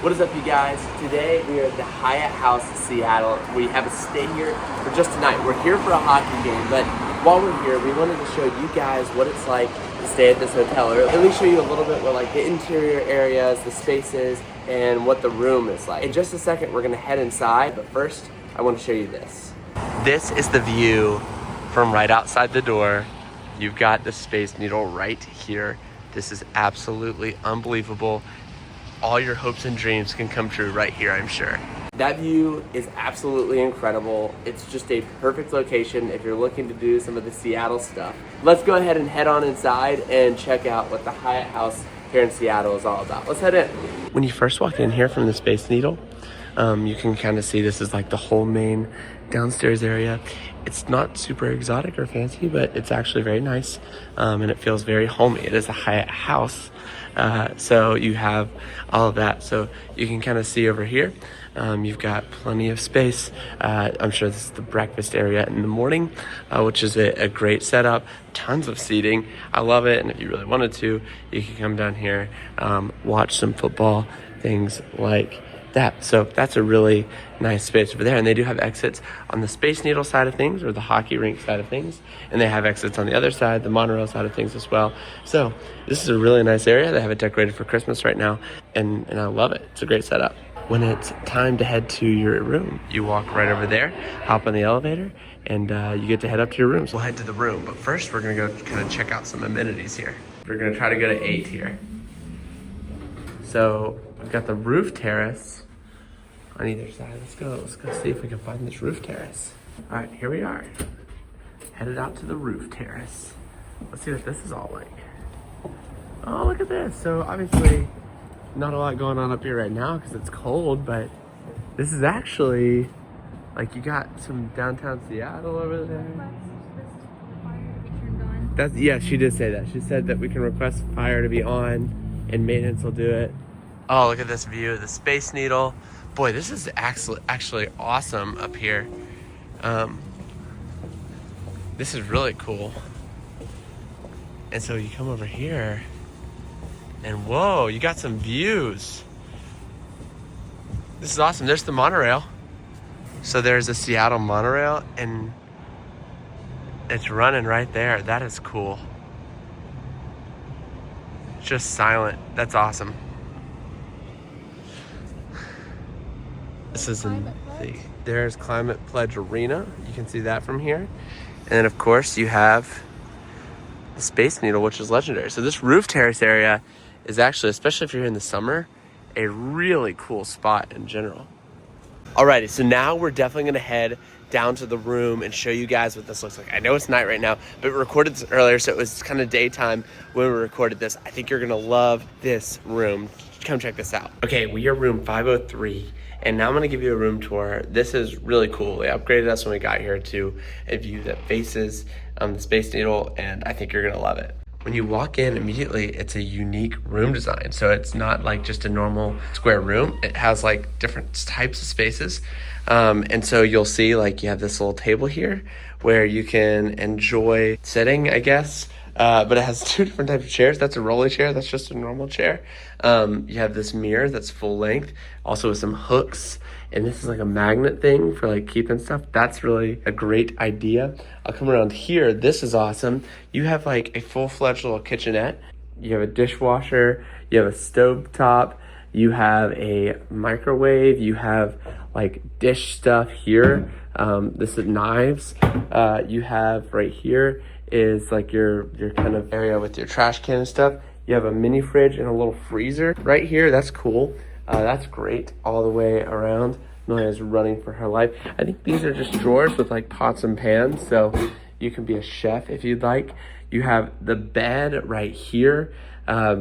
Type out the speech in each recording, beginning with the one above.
What is up, you guys? Today we are at the Hyatt House Seattle. We have a stay here for just tonight. We're here for a hockey game, but while we're here, we wanted to show you guys what it's like to stay at this hotel, or at least show you a little bit what like the interior areas, the spaces, and what the room is like. In just a second, we're gonna head inside, but first, I want to show you this. This is the view from right outside the door. You've got the Space Needle right here. This is absolutely unbelievable. All your hopes and dreams can come true right here, I'm sure. That view is absolutely incredible. It's just a perfect location if you're looking to do some of the Seattle stuff. Let's go ahead and head on inside and check out what the Hyatt House here in Seattle is all about. Let's head in. When you first walk in here from the Space Needle, you can kind of see this is like the whole main downstairs area. It's not super exotic or fancy, but it's actually very nice, and it feels very homey. It is a Hyatt House. So you have all of that. So you can kind of see over here, you've got plenty of space. I'm sure this is the breakfast area in the morning, which is a great setup. Tons of seating. I love it. And if you really wanted to, you can come down here, watch some football, things like that. So that's a really nice space over there. And they do have exits on the Space Needle side of things, or the hockey rink side of things. And they have exits on the other side, the monorail side of things as well. So this is a really nice area. They have it decorated for Christmas right now. And I love it. It's a great setup. When it's time to head to your room, you walk right over there, hop on the elevator, and you get to head up to your room. So we'll head to the room. But first, we're going to go kind of check out some amenities here. We're going to try to go to 8 here. So we've got the roof terrace on either side. Let's go see if we can find this roof terrace. All right, here we are. Headed out to the roof terrace. Let's see what this is all like. Oh, look at this. So obviously not a lot going on up here right now because it's cold, but this is actually like, you got some downtown Seattle over there. That's, yeah, she did say that. She said that we can request fire to be on and maintenance will do it. Oh, look at this view of the Space Needle. Boy, this is actually awesome up here. This is really cool. And so you come over here and whoa, you got some views. This is awesome. There's the monorail. So there's a Seattle monorail and it's running right there. That is cool. Just silent. That's awesome. This is there's Climate Pledge Arena. You can see that from here. And then of course you have the Space Needle, which is legendary. So this roof terrace area is actually, especially if you're here in the summer, a really cool spot in general. Alrighty, so now we're definitely gonna head down to the room and show you guys what this looks like. I know it's night right now, but we recorded this earlier, so it was kind of daytime when we recorded this. I think you're gonna love this room. Come check this out. Okay, we are room 503. And now I'm gonna give you a room tour. This is really cool. They upgraded us when we got here to a view that faces the Space Needle, and I think you're gonna love it. When you walk in immediately, it's a unique room design. So it's not like just a normal square room. It has like different types of spaces. And so you'll see like you have this little table here where you can enjoy sitting, I guess. But it has 2 different types of chairs. That's a rolly chair. That's just a normal chair. You have this mirror that's full length, also with some hooks. And this is like a magnet thing for like keeping stuff. That's really a great idea. I'll come around here. This is awesome. You have like a full-fledged little kitchenette. You have a dishwasher. You have a stove top. You have a microwave. You have like dish stuff here. This is knives. You have right here is like your kind of area with your trash can and stuff. You have a mini fridge and a little freezer right here. That's cool. That's great all the way around. Noia's running for her life. I think these are just drawers with like pots and pans, so you can be a chef if you'd like. You have the bed right here,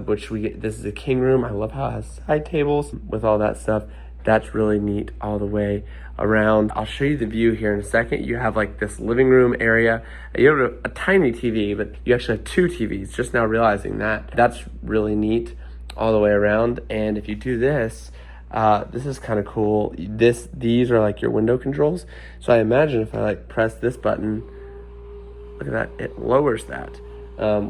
which this is a king room. I love how it has side tables with all that stuff. That's really neat all the way around. I'll show you the view here in a second. You have like this living room area. You have a tiny TV, but you actually have 2 TVs, just now realizing that. That's really neat all the way around. And if you do this, this is kind of cool. These are like your window controls. So I imagine if I like press this button, look at that, it lowers that.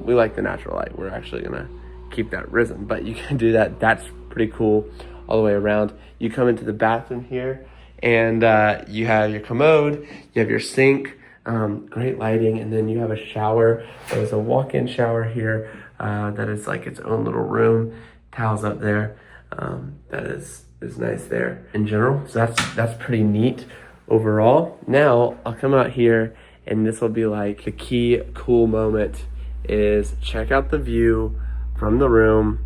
We like the natural light. We're actually gonna keep that risen, but you can do that. That's pretty cool all the way around. You come into the bathroom here, and you have your commode, you have your sink, great lighting, and then you have a shower. There's a walk-in shower here that is like its own little room. Towels up there. That is nice there in general. So that's pretty neat overall. Now I'll come out here, and this will be like the key cool moment is check out the view from the room.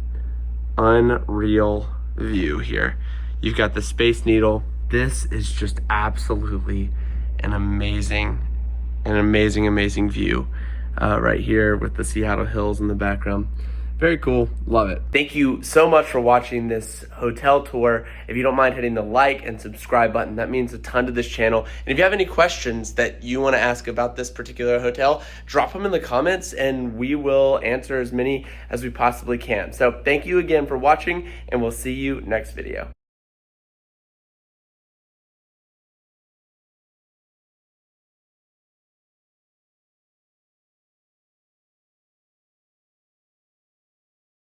Unreal view here. You've got the Space Needle. This is just absolutely an amazing view right here with the Seattle hills in the background. Very cool, love it. Thank you so much for watching this hotel tour. If you don't mind hitting the like and subscribe button, that means a ton to this channel. And if you have any questions that you want to ask about this particular hotel, drop them in the comments and we will answer as many as we possibly can. So thank you again for watching, and we'll see you next video.